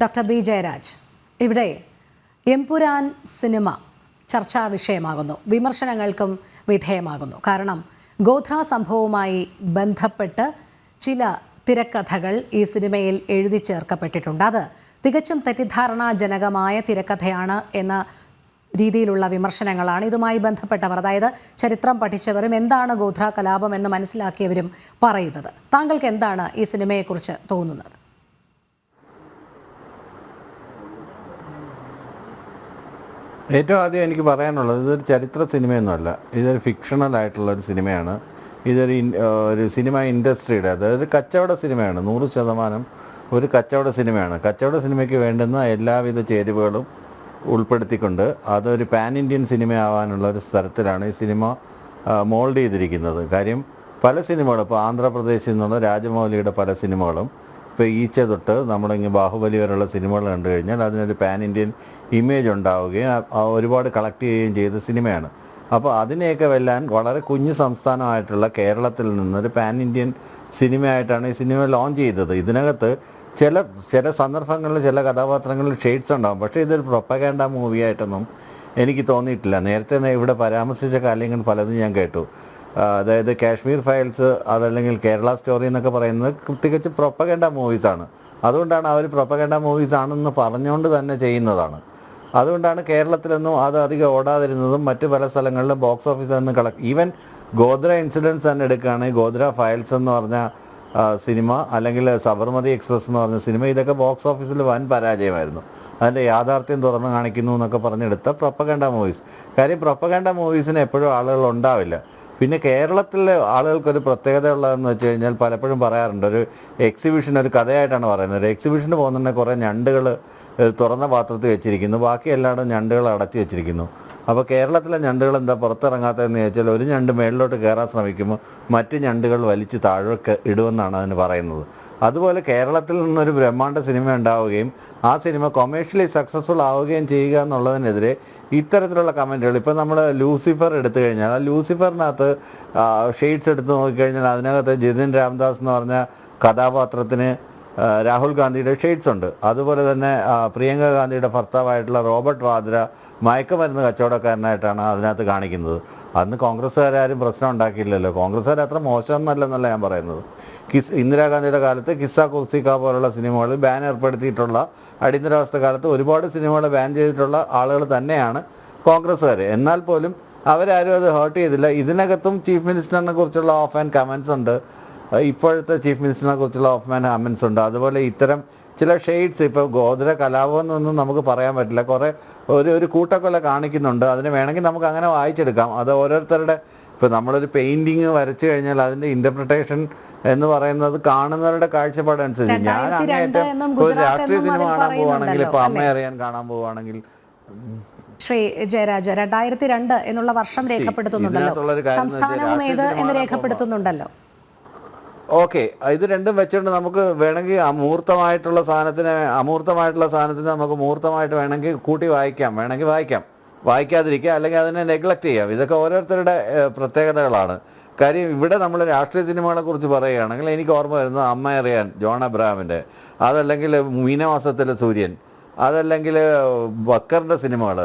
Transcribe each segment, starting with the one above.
Doctor B Jayaraj, ഇവിടെ Empuraan cinema ചർച്ചാ വിഷയമാകുന്നു, വിമർശനങ്ങൾക്കും വിധേയമാകുന്നു. കാരണം ഗോധ്ര സംഭവവുമായി ബന്ധപ്പെട്ട് ചില തിരക്കഥകൾ ഈ സിനിമയിൽ എഴുതി ചേർക്കപ്പെട്ടിട്ടുണ്ട്. അത് തികച്ചും തെറ്റിദ്ധാരണാജനകമായ തിരക്കഥയാണ് എന്ന രീതിയിലുള്ള വിമർശനങ്ങളാണ് ഇതുമായി ബന്ധപ്പെട്ടവർ, അതായത് ചരിത്രം പഠിച്ചവരും എന്താണ് ഗോധ്ര കലാപം എന്ന് മനസ്സിലാക്കിയവരും പറയുന്നത്. താങ്കൾക്ക് എന്താണ് ഈ സിനിമയെക്കുറിച്ച് തോന്നുന്നത്? ഏറ്റവും ആദ്യം എനിക്ക് പറയാനുള്ളത്, ഇതൊരു ചരിത്ര സിനിമയൊന്നുമല്ല, ഇതൊരു ഫിക്ഷണലായിട്ടുള്ളൊരു സിനിമയാണ്. ഒരു സിനിമ ഇൻഡസ്ട്രിയുടെ, അതായത് കച്ചവട സിനിമയാണ്. 100% ഒരു കച്ചവട സിനിമയാണ്. കച്ചവട സിനിമയ്ക്ക് വേണ്ടുന്ന എല്ലാവിധ ചേരുവകളും ഉൾപ്പെടുത്തിക്കൊണ്ട് അതൊരു പാൻ ഇന്ത്യൻ സിനിമയാവാനുള്ള ഒരു സ്ഥലത്തിലാണ് ഈ സിനിമ മോൾഡ് ചെയ്തിരിക്കുന്നത്. കാര്യം പല സിനിമകളും, ഇപ്പോൾ ആന്ധ്രാപ്രദേശിൽ നിന്നുള്ള രാജമൗലിയുടെ പല സിനിമകളും, ഇപ്പോൾ ഈച്ച തൊട്ട് നമ്മളിങ്ങനെ ബാഹുബലി വരെയുള്ള സിനിമകൾ കണ്ടു കഴിഞ്ഞാൽ അതിനൊരു പാൻ ഇന്ത്യൻ ഇമേജ് ഉണ്ടാവുകയും ഒരുപാട് കളക്ട് ചെയ്യുകയും ചെയ്ത സിനിമയാണ്. അപ്പോൾ അതിനെയൊക്കെ വെല്ലാൻ വളരെ കുഞ്ഞു സംസ്ഥാനമായിട്ടുള്ള കേരളത്തിൽ നിന്നൊരു പാൻ ഇന്ത്യൻ സിനിമയായിട്ടാണ് ഈ സിനിമ ലോഞ്ച് ചെയ്തത്. ഇതിനകത്ത് ചില സന്ദർഭങ്ങളിൽ ചില കഥാപാത്രങ്ങളിൽ ഷെയ്ഡ്സ് ഉണ്ടാകും, പക്ഷേ ഇതൊരു പ്രൊപ്പഗാൻഡ മൂവിയായിട്ടൊന്നും എനിക്ക് തോന്നിയിട്ടില്ല. നേരത്തെ ഇവിടെ പരാമർശിച്ച കാര്യങ്ങൾ പലതും ഞാൻ കേട്ടു. അതായത് കാശ്മീർ ഫയൽസ്, അതല്ലെങ്കിൽ കേരള സ്റ്റോറി എന്നൊക്കെ പറയുന്നത് തികച്ചും പ്രൊപ്പഗാൻഡ മൂവീസാണ്. അതുകൊണ്ടാണ് അവർ പ്രൊപ്പഗാൻഡ മൂവീസാണെന്ന് പറഞ്ഞുകൊണ്ട് തന്നെ ചെയ്യുന്നതാണ്. അതുകൊണ്ടാണ് കേരളത്തിലൊന്നും അത് അധികം ഓടാതിരുന്നതും മറ്റ് പല സ്ഥലങ്ങളിലും ബോക്സ് ഓഫീസിൽ നിന്ന് ഈവൻ ഗോധ്ര ഇൻസിഡൻസ് തന്നെ എടുക്കുകയാണെങ്കിൽ ഗോധ്ര ഫയൽസ് എന്ന് പറഞ്ഞ സിനിമ, അല്ലെങ്കിൽ സബർമതി എക്സ്പ്രസ് എന്ന് പറഞ്ഞ സിനിമ, ഇതൊക്കെ ബോക്സ് ഓഫീസിൽ വൻ പരാജയമായിരുന്നു. അതിൻ്റെ യാഥാർത്ഥ്യം തുറന്നു കാണിക്കുന്നു എന്നൊക്കെ പറഞ്ഞെടുത്ത പ്രൊപ്പഗാൻഡ മൂവീസ്. കാര്യം പ്രൊപ്പഗാൻഡ മൂവീസിന് എപ്പോഴും ആളുകൾ ഉണ്ടാവില്ല. പിന്നെ കേരളത്തിലെ ആളുകൾക്കൊരു പ്രത്യേകത ഉള്ളതെന്ന് വെച്ച് കഴിഞ്ഞാൽ പലപ്പോഴും പറയാറുണ്ട്, ഒരു എക്സിബിഷൻ ഒരു കഥയായിട്ടാണ് പറയുന്നത്. ഒരു എക്സിബിഷന് പോകുന്നുണ്ടെങ്കിൽ കുറേ ഞണ്ടുകൾ തുറന്ന പാത്രത്തിൽ വെച്ചിരിക്കുന്നു, ബാക്കി എല്ലായിടും ഞണ്ടുകൾ അടച്ചു വെച്ചിരിക്കുന്നു. അപ്പോൾ കേരളത്തിലെ ഞണ്ടുകൾ എന്താ പുറത്തിറങ്ങാത്തതെന്ന് ചോദിച്ചാൽ, ഒരു ഞണ്ട് മേളിലോട്ട് കയറാൻ ശ്രമിക്കുമ്പോൾ മറ്റ് ഞണ്ടുകൾ വലിച്ച് താഴേക്ക് ഇടുമെന്നാണ് അതിന് പറയുന്നത്. അതുപോലെ കേരളത്തിൽ നിന്നൊരു ബ്രഹ്മാണ്ഡ സിനിമ ഉണ്ടാവുകയും ആ സിനിമ കൊമേഴ്ഷ്യലി സക്സസ്ഫുൾ ആവുകയും ചെയ്യുക എന്നുള്ളതിനെതിരെ ഇത്തരത്തിലുള്ള കമൻറ്റുകൾ. ഇപ്പോൾ നമ്മൾ ലൂസിഫർ എടുത്തു കഴിഞ്ഞാൽ, ആ ലൂസിഫറിനകത്ത് ഷെയ്ഡ്സ് എടുത്ത് നോക്കിക്കഴിഞ്ഞാൽ അതിനകത്ത് ജിതിൻ രാംദാസ് എന്ന് പറഞ്ഞ കഥാപാത്രത്തിന് രാഹുൽ ഗാന്ധിയുടെ ഷെയ്ഡ്സ് ഉണ്ട്. അതുപോലെ തന്നെ പ്രിയങ്ക ഗാന്ധിയുടെ ഭർത്താവായിട്ടുള്ള റോബർട്ട് വാദ്ര മയക്കുമരുന്ന് കച്ചവടക്കാരനായിട്ടാണ് അതിനകത്ത് കാണിക്കുന്നത്. അന്ന് കോൺഗ്രസ്സുകാരും പ്രശ്നം ഉണ്ടാക്കിയില്ലല്ലോ. കോൺഗ്രസ്സുകാർ അത്ര മോശമൊന്നുമല്ലെന്നല്ല ഞാൻ പറയുന്നത്. ഇന്ദിരാഗാന്ധിയുടെ കാലത്ത് കിസ്സ കുർസിക്ക പോലുള്ള സിനിമകളിൽ ബാൻ ഏർപ്പെടുത്തിയിട്ടുള്ള, അടിയന്തരാവസ്ഥ കാലത്ത് ഒരുപാട് സിനിമകൾ ബാൻ ചെയ്തിട്ടുള്ള ആളുകൾ തന്നെയാണ് കോൺഗ്രസ്സുകാർ. എന്നാൽ പോലും അവരാരും അത് ഹേർട്ട് ചെയ്തില്ല. ഇതിനകത്തും ചീഫ് മിനിസ്റ്ററിനെ കുറിച്ചുള്ള ഓഫ് ആൻഡ് കമൻസ് ഉണ്ട്, ഇപ്പോഴത്തെ ചീഫ് മിനിസ്റ്ററിനെ കുറിച്ചുള്ള ഓഫ് ആൻഡ് കമൻസ് ഉണ്ട്. അതുപോലെ ഇത്തരം ചില ഷെയ്ഡ്സ്, ഇപ്പോൾ ഗോധ്ര കലാപം എന്നൊന്നും നമുക്ക് പറയാൻ പറ്റില്ല, കുറേ ഒരു കൂട്ടക്കൊല കാണിക്കുന്നുണ്ട്. അതിന് വേണമെങ്കിൽ നമുക്ക് അങ്ങനെ വായിച്ചെടുക്കാം. അത് ഓരോരുത്തരുടെ, ഇപ്പോൾ നമ്മളൊരു പെയിൻറ്റിങ് വരച്ചു കഴിഞ്ഞാൽ അതിൻ്റെ ഇൻ്റർപ്രിട്ടേഷൻ എന്ന് പറയുന്നത് കാണുന്നവരുടെ കാഴ്ചപ്പാടനുസരിച്ച്. ഞാൻ അങ്ങേയറ്റം ഒരു രാഷ്ട്രീയ സിനിമ കാണാൻ പോവുകയാണെങ്കിൽ, ഇപ്പോൾ അമ്മ അറിയാൻ കാണാൻ പോവുകയാണെങ്കിൽ, ശ്രീ ജയരാജ് 2002 എന്നുള്ള വർഷം രേഖപ്പെടുത്തുന്നുണ്ടല്ലോ, സംസ്ഥാനവും ഏത് എന്ന് രേഖപ്പെടുത്തുന്നുണ്ടല്ലോ. ഓക്കെ, ഇത് രണ്ടും വെച്ചുകൊണ്ട് നമുക്ക് വേണമെങ്കിൽ അമൂർത്തമായിട്ടുള്ള സാധനത്തിന് നമുക്ക് മൂർത്തമായിട്ട് വേണമെങ്കിൽ കൂട്ടി വായിക്കാം, വേണമെങ്കിൽ വായിക്കാതിരിക്കുക, അല്ലെങ്കിൽ അതിനെ നെഗ്ലക്റ്റ് ചെയ്യാം. ഇതൊക്കെ ഓരോരുത്തരുടെ പ്രത്യേകതകളാണ്. കാര്യം ഇവിടെ നമ്മൾ രാഷ്ട്രീയ സിനിമകളെ കുറിച്ച് പറയുകയാണെങ്കിൽ എനിക്ക് ഓർമ്മ വരുന്നത് അമ്മ അറിയാൻ ജോൺ അബ്രഹാമിൻ്റെ, അതല്ലെങ്കിൽ മീനമാസത്തിലെ സൂര്യൻ, അതല്ലെങ്കിൽ ബക്കറിൻ്റെ സിനിമകൾ,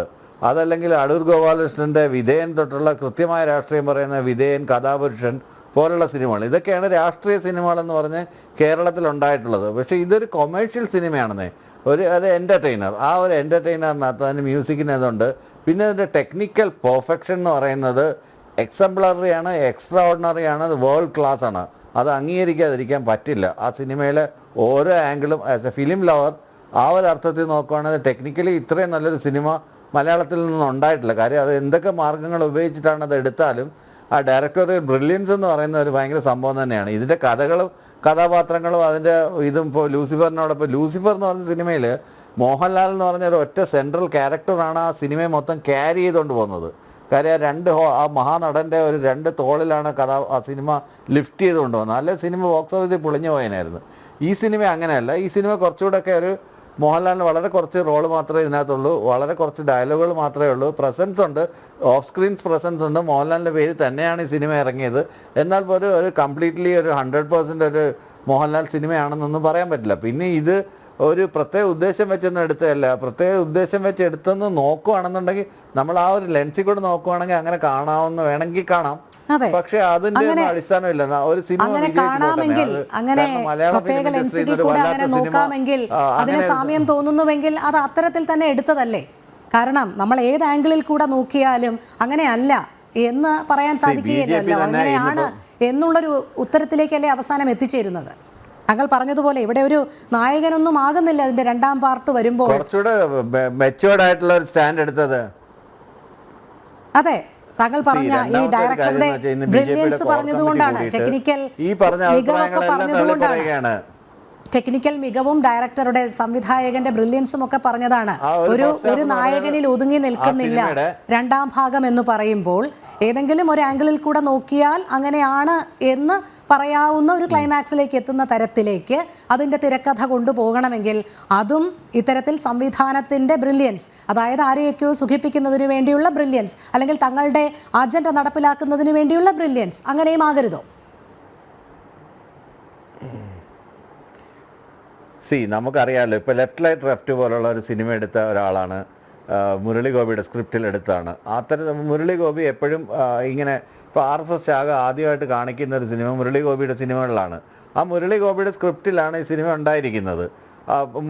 അതല്ലെങ്കിൽ അടൂർ ഗോപാലകൃഷ്ണൻ്റെ വിധേയൻ തൊട്ടുള്ള കൃത്യമായ രാഷ്ട്രീയം പറയുന്ന വിധേയൻ, കഥാപുരുഷൻ പോലുള്ള സിനിമകൾ. ഇതൊക്കെയാണ് രാഷ്ട്രീയ സിനിമകളെന്ന് പറഞ്ഞ് കേരളത്തിലുണ്ടായിട്ടുള്ളത്. പക്ഷേ ഇതൊരു കൊമേഴ്ഷ്യൽ സിനിമയാണെന്നേ, അത് എൻ്റർടൈനർ. ആ ഒരു എൻ്റർടൈനറിനകത്ത് അതിന് മ്യൂസിക്കിന് അതുണ്ട്. പിന്നെ അതിൻ്റെ ടെക്നിക്കൽ പെർഫെക്ഷൻ എന്ന് പറയുന്നത് എക്സംപ്ലറി ആണ്, എക്സ്ട്രാ ഓർഡിനറി ആണ്, അത് വേൾഡ് ക്ലാസ് ആണ്. അത് അംഗീകരിക്കാതിരിക്കാൻ പറ്റില്ല. ആ സിനിമയിലെ ഓരോ ആംഗിളും ആസ് എ ഫിലിം ലവർ ആ ഒരു അർത്ഥത്തിൽ നോക്കുകയാണെങ്കിൽ ടെക്നിക്കലി ഇത്രയും നല്ലൊരു സിനിമ മലയാളത്തിൽ നിന്നും ഉണ്ടായിട്ടില്ല. കാര്യം അത് എന്തൊക്കെ മാർഗ്ഗങ്ങൾ ഉപയോഗിച്ചിട്ടാണ് അത് എടുത്താലും ആ ഡയറക്ടോറിയൽ ബ്രില്യൻസ് എന്ന് പറയുന്ന ഒരു ഭയങ്കര സംഭവം തന്നെയാണ്. ഇതിൻ്റെ കഥകളും കഥാപാത്രങ്ങളും അതിൻ്റെ ഇതും. ഇപ്പോൾ ലൂസിഫറിനോടൊപ്പം, ലൂസിഫർ എന്ന് പറഞ്ഞ സിനിമയിൽ മോഹൻലാൽ എന്ന് പറഞ്ഞ ഒരു ഒറ്റ സെൻട്രൽ ക്യാരക്ടറാണ് ആ സിനിമയെ മൊത്തം ക്യാരി ചെയ്തുകൊണ്ട് പോകുന്നത്. കാര്യം ആ മഹാനടൻ്റെ ഒരു 2 തോളിലാണ് ആ സിനിമ ലിഫ്റ്റ് ചെയ്തുകൊണ്ട് പോകുന്നത്. നല്ല സിനിമ ബോക്സ് ഓഫീസിൽ പൊളിഞ്ഞു പോയതിനായിരുന്നു. ഈ സിനിമ അങ്ങനെയല്ല. ഈ സിനിമ കുറച്ചുകൂടെയൊക്കെ ഒരു മോഹൻലാലിന് വളരെ കുറച്ച് റോള് മാത്രമേ ഇതിനകത്തുള്ളൂ, വളരെ കുറച്ച് ഡയലോഗുകൾ മാത്രമേ ഉള്ളൂ. പ്രസൻസ് ഉണ്ട്, ഓഫ് സ്ക്രീൻസ് പ്രസൻസ് ഉണ്ട്. മോഹൻലാലിൻ്റെ പേര് തന്നെയാണ് ഈ സിനിമ ഇറങ്ങിയത്. എന്നാൽ പോലും ഒരു കംപ്ലീറ്റ്ലി ഒരു 100% ഒരു മോഹൻലാൽ സിനിമയാണെന്നൊന്നും പറയാൻ പറ്റില്ല. പിന്നെ ഇത് ഒരു പ്രത്യേക ഉദ്ദേശം വെച്ചൊന്നും എടുത്തതല്ല. പ്രത്യേക ഉദ്ദേശം വെച്ച് എടുത്തെന്ന് നോക്കുകയാണെന്നുണ്ടെങ്കിൽ നമ്മൾ ആ ഒരു ലെൻസിൽ കൂടെ നോക്കുകയാണെങ്കിൽ അങ്ങനെ കാണാവുന്ന വേണമെങ്കിൽ കാണാം. പക്ഷെ അതിന്റെ അടിസ്ഥാനമില്ല. ഒരു സിനിമ അങ്ങനെ കാണാമെങ്കിൽ, അങ്ങനെ പ്രത്യേക ലെൻസിൽ കൂടെ അങ്ങനെ നോക്കാമെങ്കിൽ, അതിന് സാമ്യം തോന്നുന്നുവെങ്കിൽ അത് അത്തരത്തിൽ തന്നെ എടുത്തതല്ലേ? കാരണം നമ്മൾ ഏത് ആംഗിളിൽ കൂടെ നോക്കിയാലും അങ്ങനെയല്ല എന്ന് പറയാൻ സാധിക്കുകയില്ലല്ലോ. അങ്ങനെയാണ് എന്നുള്ളൊരു ഉത്തരത്തിലേക്കല്ലേ അവസാനം എത്തിച്ചേരുന്നത്. താങ്കൾ പറഞ്ഞതുപോലെ ഇവിടെ ഒരു നായകനൊന്നും ആകുന്നില്ല അതിന്റെ രണ്ടാം പാർട്ട് വരുമ്പോൾ. കുറച്ചുകൂടെ മെച്ചുവേർഡ് ആയിട്ടുള്ള ഒരു സ്റ്റാൻഡ് എടുത്തത്. അതെ, താങ്കൾ പറഞ്ഞ ഈ ഡയറക്ടറുടെ ബ്രില്യൻസ് പറഞ്ഞതുകൊണ്ടാണ്, ടെക്നിക്കൽ മികവൊക്കെ പറഞ്ഞതുകൊണ്ടാണ്, ടെക്നിക്കൽ മികവും ഡയറക്ടറുടെ സംവിധായകന്റെ ബ്രില്യൻസും ഒക്കെ പറഞ്ഞതാണ്. ഒരു നായകനിൽ ഒതുങ്ങി നിൽക്കുന്നില്ല രണ്ടാം ഭാഗം എന്ന് പറയുമ്പോൾ. ഏതെങ്കിലും ഒരു ആംഗിളിൽ കൂടെ നോക്കിയാൽ അങ്ങനെയാണ് എന്ന് പറയാവുന്ന ഒരു ക്ലൈമാക്സിലേക്ക് എത്തുന്ന തരത്തിലേക്ക് അതിൻ്റെ തിരക്കഥ കൊണ്ടുപോകണമെങ്കിൽ അതും ഇത്തരത്തിൽ സംവിധാനത്തിൻ്റെ ബ്രില്യൻസ്, അതായത് ആരെയൊക്കെയോ സുഖിപ്പിക്കുന്നതിന് വേണ്ടിയുള്ള ബ്രില്യൻസ്, അല്ലെങ്കിൽ തങ്ങളുടെ അജണ്ട നടപ്പിലാക്കുന്നതിന് വേണ്ടിയുള്ള ബ്രില്യൻസ്, അങ്ങനെയും ആകരുതോ? നമുക്കറിയാമല്ലോ, ഇപ്പോൾ ലെഫ്റ്റ് ലൈറ്റ് ലെഫ്റ്റ് പോലുള്ള ഒരു സിനിമ എടുത്ത ഒരാളാണ് മുരളി ഗോപിയുടെ സ്ക്രിപ്റ്റിൽ എടുത്താണ്. അത്തരം മുരളി ഗോപി എപ്പോഴും ഇങ്ങനെ ഇപ്പോൾ RSS ശാഖ ആദ്യമായിട്ട് കാണിക്കുന്ന ഒരു സിനിമ മുരളി ഗോപിയുടെ സിനിമകളിലാണ്. ആ മുരളി ഗോപിയുടെ സ്ക്രിപ്റ്റിലാണ് ഈ സിനിമ ഉണ്ടായിരിക്കുന്നത്.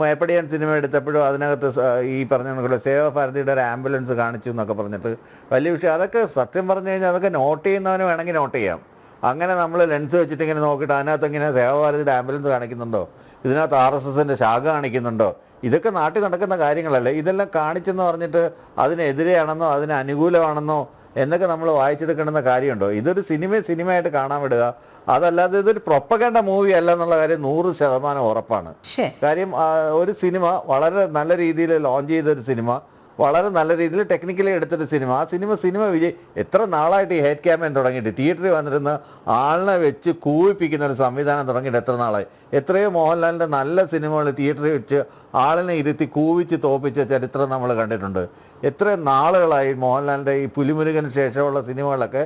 മേപ്പടിയാൻ സിനിമ എടുത്തപ്പോഴും അതിനകത്ത് ഈ പറഞ്ഞ സേവാഭാരതിയുടെ ഒരു ആംബുലൻസ് കാണിച്ചു എന്നൊക്കെ പറഞ്ഞിട്ട് വലിയ വിഷയം. അതൊക്കെ സത്യം പറഞ്ഞു കഴിഞ്ഞാൽ അതൊക്കെ നോട്ട് ചെയ്യുന്നവന് വേണമെങ്കിൽ നോട്ട് ചെയ്യാം. അങ്ങനെ നമ്മൾ ലെൻസ് വെച്ചിട്ട് ഇങ്ങനെ നോക്കിയിട്ട് അതിനകത്ത് ഇങ്ങനെ സേവാഭാരതിയുടെ ആംബുലൻസ് കാണിക്കുന്നുണ്ടോ, ഇതിനകത്ത് RSSൻ്റെ ശാഖ കാണിക്കുന്നുണ്ടോ, ഇതൊക്കെ നാട്ടിൽ നടക്കുന്ന കാര്യങ്ങളല്ലേ. ഇതെല്ലാം കാണിച്ചെന്ന് പറഞ്ഞിട്ട് അതിനെതിരെയാണെന്നോ അതിന് അനുകൂലമാണെന്നോ എന്നൊക്കെ നമ്മൾ വായിച്ചെടുക്കണമെന്ന കാര്യമുണ്ടോ? ഇതൊരു സിനിമയായിട്ട് കാണാൻ വിടുക. അതല്ലാതെ ഇതൊരു പ്രൊപ്പഗണ്ട മൂവി അല്ല എന്നുള്ള കാര്യം 100% ഉറപ്പാണ്. കാര്യം ഒരു സിനിമ വളരെ നല്ല രീതിയിൽ ലോഞ്ച് ചെയ്തൊരു സിനിമ, വളരെ നല്ല രീതിയിൽ ടെക്നിക്കലി എടുത്തൊരു സിനിമ. ആ സിനിമ എത്ര നാളായിട്ട് ഈ ഹെഡ് ക്യാമ്പയിൻ തുടങ്ങിയിട്ട് തിയേറ്ററിൽ വന്നിരുന്ന ആളിനെ വെച്ച് കൂവിപ്പിക്കുന്ന ഒരു സംവിധാനം തുടങ്ങിയിട്ട് എത്ര നാളായി. എത്രയോ മോഹൻലാലിൻ്റെ നല്ല സിനിമകൾ തിയേറ്ററിൽ വെച്ച് ആളിനെ ഇരുത്തി കൂവിച്ച് തോപ്പിച്ച ചരിത്രം നമ്മൾ കണ്ടിട്ടുണ്ട്. എത്ര നാളുകളായി മോഹൻലാലിൻ്റെ ഈ പുലിമുരുകന് ശേഷമുള്ള സിനിമകളൊക്കെ.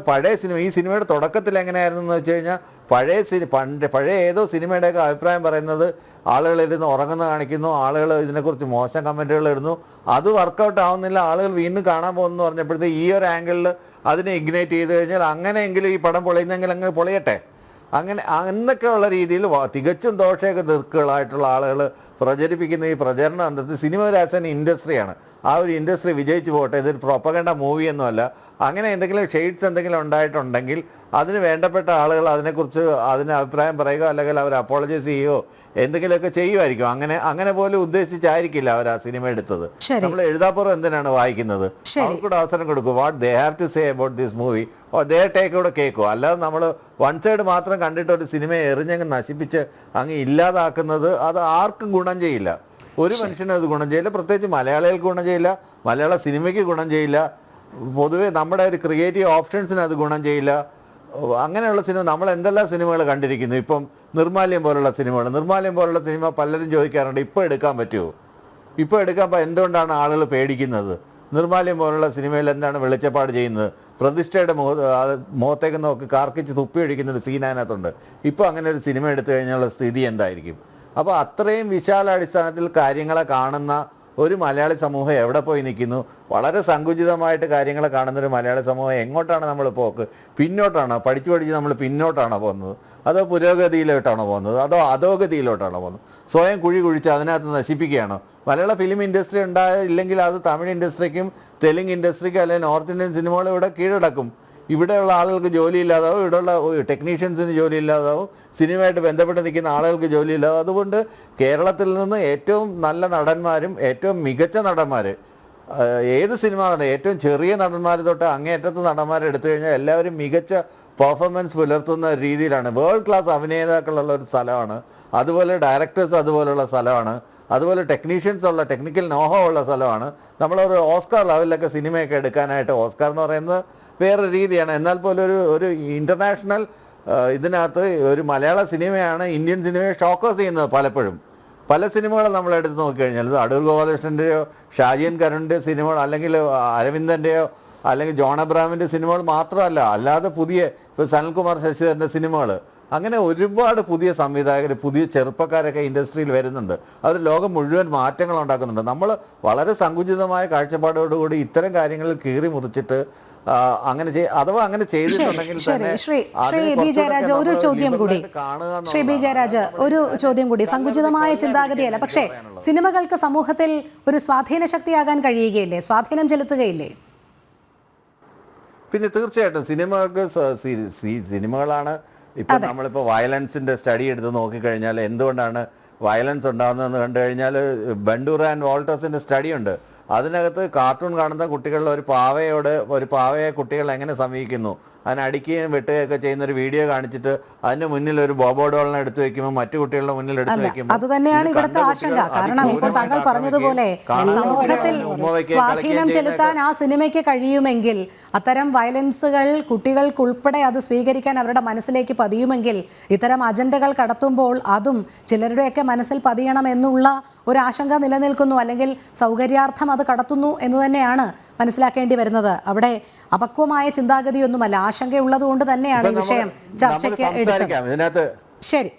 പഴയ സിനിമ, ഈ സിനിമയുടെ തുടക്കത്തിൽ എങ്ങനെയായിരുന്നു എന്ന് വെച്ച് കഴിഞ്ഞാൽ പഴയ ഏതോ സിനിമയുടെയൊക്കെ അഭിപ്രായം പറയുന്നത് ആളുകളിരുന്ന് ഉറങ്ങുന്ന കാണിക്കുന്നു, ആളുകൾ ഇതിനെക്കുറിച്ച് മോശം കമൻറ്റുകൾ ഇടുന്നു, അത് വർക്കൗട്ട് ആവുന്നില്ല, ആളുകൾ വീണ്ടും കാണാൻ പോകുന്നു പറഞ്ഞപ്പോഴത്തേക്ക് ഈ ഒരു ആംഗിളിൽ അതിനെ ഇഗ്നൈറ്റ് ചെയ്ത് കഴിഞ്ഞാൽ അങ്ങനെയെങ്കിലും ഈ പടം പൊളിയുന്നെങ്കിൽ അങ്ങ് പൊളിയട്ടെ. എന്നൊക്കെയുള്ള രീതിയിൽ തികച്ചും ദോഷക ദീർഘങ്ങളായിട്ടുള്ള ആളുകൾ പ്രചരിപ്പിക്കുന്ന ഈ പ്രചരണ അന്തത്തിൽ സിനിമ ആസ് എൻ ഇൻഡസ്ട്രിയാണ്. ആ ഒരു ഇൻഡസ്ട്രി വിജയിച്ചു പോകട്ടെ. ഇതൊരു പ്രൊപ്പഗണ്ട മൂവിയൊന്നുമല്ല. അങ്ങനെ എന്തെങ്കിലും ഷെയ്ഡ്സ് എന്തെങ്കിലും ഉണ്ടായിട്ടുണ്ടെങ്കിൽ അതിന് വേണ്ടപ്പെട്ട ആളുകൾ അതിനെക്കുറിച്ച് അഭിപ്രായം പറയുക, അല്ലെങ്കിൽ അവർ അപ്പോളജൈസ് ചെയ്യുകയോ എന്തെങ്കിലുമൊക്കെ ചെയ്യുമായിരിക്കും. അങ്ങനെ പോലും ഉദ്ദേശിച്ചായിരിക്കില്ല അവർ ആ സിനിമ എടുത്തത്. നമ്മൾ എഴുതാപ്പുറം എന്തിനാണ് വായിക്കുന്നത്? അവർക്കൂടെ അവസരം കൊടുക്കും. What they have to say about this movie or they take കൂടെ കേൾക്കും. അല്ലാതെ നമ്മൾ വൺ സൈഡ് മാത്രം കണ്ടിട്ട് ഒരു സിനിമയെ എറിഞ്ഞങ്ങ് നശിപ്പിച്ച് അങ്ങ് ഇല്ലാതാക്കുന്നത് അത് ആർക്കും ഗുണം ചെയ്യില്ല. ഒരു മനുഷ്യനും അത് ഗുണം ചെയ്യില്ല. പ്രത്യേകിച്ച് മലയാളികൾക്ക് ഗുണം ചെയ്യില്ല, മലയാള സിനിമയ്ക്ക് ഗുണം ചെയ്യില്ല, പൊതുവേ നമ്മുടെ ഒരു ക്രിയേറ്റീവ് ഓപ്ഷൻസിന് അത് ഗുണം ചെയ്യില്ല. അങ്ങനെയുള്ള സിനിമ നമ്മൾ എന്തെല്ലാം സിനിമകൾ കണ്ടിരിക്കുന്നു. ഇപ്പം നിർമ്മാല്യം പോലുള്ള സിനിമ പലരും ചോദിക്കാറുണ്ട്, ഇപ്പോൾ എടുക്കാൻ പറ്റുമോ? ഇപ്പോൾ എന്തുകൊണ്ടാണ് ആളുകൾ പേടിക്കുന്നത്? നിർമ്മാല്യം പോലുള്ള സിനിമയിൽ എന്താണ് വെളിച്ചപ്പാട് ചെയ്യുന്നത്? പ്രതിഷ്ഠയുടെ മുഖത്തേക്ക് നോക്കി കാർക്കിച്ച് തുപ്പി ഒഴിക്കുന്നൊരു സീൻ അതിനകത്തുണ്ട്. ഇപ്പോൾ അങ്ങനെ ഒരു സിനിമ എടുത്തു കഴിഞ്ഞുള്ള സ്ഥിതി എന്തായിരിക്കും? അപ്പോൾ അത്രയും വിശാലാടിസ്ഥാനത്തിൽ കാര്യങ്ങളെ കാണുന്ന ഒരു മലയാളി സമൂഹം എവിടെ പോയി നിൽക്കുന്നു? വളരെ സങ്കുചിതമായിട്ട് കാര്യങ്ങളെ കാണുന്നൊരു മലയാളി സമൂഹം എങ്ങോട്ടാണ് നമ്മൾ പോക്ക്? പിന്നോട്ടാണോ? പഠിച്ച് നമ്മൾ പിന്നോട്ടാണോ പോകുന്നത്? അതോ പുരോഗതിയിലോട്ടാണോ പോകുന്നത്? അതോ അധോഗതിയിലോട്ടാണോ പോകുന്നത്? സ്വയം കുഴിച്ച് അതിനകത്ത് നശിപ്പിക്കുകയാണോ? മലയാള ഫിലിം ഇൻഡസ്ട്രി ഉണ്ടായില്ലെങ്കിൽ അത് തമിഴ് ഇൻഡസ്ട്രിക്കും തെലുങ്ക് ഇൻഡസ്ട്രിക്കും അല്ലെങ്കിൽ നോർത്ത് ഇന്ത്യൻ സിനിമകളും ഇവിടെ കീഴടക്കും. ഇവിടെയുള്ള ആളുകൾക്ക് ജോലിയില്ലാതാവും, ഇവിടെയുള്ള ടെക്നീഷ്യൻസിന് ജോലിയില്ലാതാവും, സിനിമയായിട്ട് ബന്ധപ്പെട്ട് നിൽക്കുന്ന ആളുകൾക്ക് ജോലിയില്ലാതാവും. അതുകൊണ്ട് കേരളത്തിൽ നിന്ന് ഏറ്റവും നല്ല നടന്മാരും ഏറ്റവും മികച്ച നടന്മാർ, ഏത് സിനിമ നടൻ, ഏറ്റവും ചെറിയ നടന്മാർ തൊട്ട് അങ്ങേയറ്റത്ത് നടന്മാരെ എടുത്തു കഴിഞ്ഞാൽ എല്ലാവരും മികച്ച പെർഫോമൻസ് പുലർത്തുന്ന രീതിയിലാണ്. വേൾഡ് ക്ലാസ് അഭിനേതാക്കളുള്ള ഒരു സ്ഥലമാണ്. അതുപോലെ ഡയറക്ടേഴ്സ് അതുപോലുള്ള സ്ഥലമാണ്. അതുപോലെ ടെക്നീഷ്യൻസ് ഉള്ള ടെക്നിക്കൽ നോഹോ ഉള്ള സ്ഥലമാണ്. നമ്മളൊരു ഓസ്കാർ ലെവലിലൊക്കെ സിനിമയൊക്കെ എടുക്കാനായിട്ട്, ഓസ്കാർ എന്ന് പറയുന്നത് വേറൊരു രീതിയാണ്. എന്നാൽ പോലും ഒരു ഇൻ്റർനാഷണൽ ഇതിനകത്ത് ഒരു മലയാള സിനിമയാണ് ഇന്ത്യൻ സിനിമയെ ഷോക്കേസ് ചെയ്യുന്നത്. പലപ്പോഴും പല സിനിമകളും നമ്മൾ എടുത്ത് നോക്കിക്കഴിഞ്ഞാൽ അടൂർ ഗോപാലകൃഷ്ണൻ്റെയോ ഷാജിയൻ കരുണിൻ്റെ സിനിമകൾ, അല്ലെങ്കിൽ അരവിന്ദൻ്റെയോ അല്ലെങ്കിൽ ജോൺ അബ്രാമിൻ്റെ സിനിമകൾ മാത്രമല്ല, അല്ലാതെ പുതിയ ഇപ്പോൾ സനൽകുമാർ ശശിധരൻ്റെ സിനിമകൾ, അങ്ങനെ ഒരുപാട് പുതിയ സംവിധായകർ, പുതിയ ചെറുപ്പക്കാരൊക്കെ ഇൻഡസ്ട്രിയിൽ വരുന്നുണ്ട്. അവർ ലോകം മുഴുവൻ മാറ്റങ്ങൾ ഉണ്ടാക്കുന്നുണ്ട്. നമ്മൾ വളരെ സങ്കുചിതമായ കാഴ്ചപ്പാടോടുകൂടി ഇത്തരം കാര്യങ്ങളിൽ കീറി മുറിച്ചിട്ട് അങ്ങനെ അഥവാ അങ്ങനെ ചെയ്തിട്ടുണ്ടെങ്കിൽ തന്നെ ശ്രീ ബി ജയരാജ് ഒരു ചോദ്യം കൂടി ശ്രീ ബി ജയരാജ് ഒരു ചോദ്യം കൂടി. സങ്കുചിതമായ ചിന്താഗതിയല്ല, പക്ഷേ സിനിമകൾക്ക് സമൂഹത്തിൽ ഒരു സ്വാധീന ശക്തിയാകാൻ കഴിയുകയില്ലേ, സ്വാധീനം ചെലുത്തുകയില്ലേ? പിന്നെ തീർച്ചയായിട്ടും സിനിമകളാണ്. ഇപ്പം നമ്മളിപ്പോൾ വയലൻസിൻ്റെ സ്റ്റഡി എടുത്ത് നോക്കിക്കഴിഞ്ഞാൽ എന്തുകൊണ്ടാണ് വയലൻസ് ഉണ്ടാകുന്നതെന്ന് കണ്ടു കഴിഞ്ഞാൽ ബണ്ടൂർ ആൻഡ് വോൾട്ടേഴ്സിൻ്റെ സ്റ്റഡി ഉണ്ട്. അതിനകത്ത് കാർട്ടൂൺ കാണുന്ന കുട്ടികളിൽ ഒരു പാവയെ കുട്ടികൾ എങ്ങനെ സമീപിക്കുന്നു, അതിനെ അടിക്കുകയും വെട്ടുകയൊക്കെ ചെയ്യുന്ന ഒരു വീഡിയോ കാണിച്ചിട്ട് അതിന് മുന്നിൽ ഒരു ബോബോ ഡോളിനെ എടുത്തു വെക്കുമ്പോൾ മറ്റു കുട്ടികളുടെ മുന്നിൽ എടുത്തു വെക്കുമ്പോൾ അത് തന്നെയാണ് ഇവിടുത്തെ ആശങ്ക. കാരണം ഇപ്പോൾ താങ്കൾ പറഞ്ഞതുപോലെ സമൂഹത്തിൽ സ്വാധീനം ചെലുത്താൻ ആ സിനിമയ്ക്ക് കഴിയുമെങ്കിൽ, അത്തരം വയലൻസുകൾ കുട്ടികൾക്കുൾപ്പെടെ അത് സ്വീകരിക്കാൻ അവരുടെ മനസ്സിലേക്ക് പതിയുമെങ്കിൽ, ഇത്തരം അജണ്ടകൾ കടത്തുമ്പോൾ അതും ചിലരുടെയൊക്കെ മനസ്സിൽ പതിയണം എന്നുള്ള ഒരു ആശങ്ക നിലനിൽക്കുന്നു. അല്ലെങ്കിൽ സൗകര്യാർത്ഥം അത് കടത്തുന്നു എന്ന് തന്നെയാണ് മനസ്സിലാക്കേണ്ടി വരുന്നത്. അവിടെ അപക്വമായ ചിന്താഗതിയൊന്നുമല്ല, ആശങ്കയുള്ളത് കൊണ്ട് തന്നെയാണ് ഈ വിഷയം ചർച്ചയ്ക്ക് എടുത്തത്. ഇതിനകത്ത് ശരി.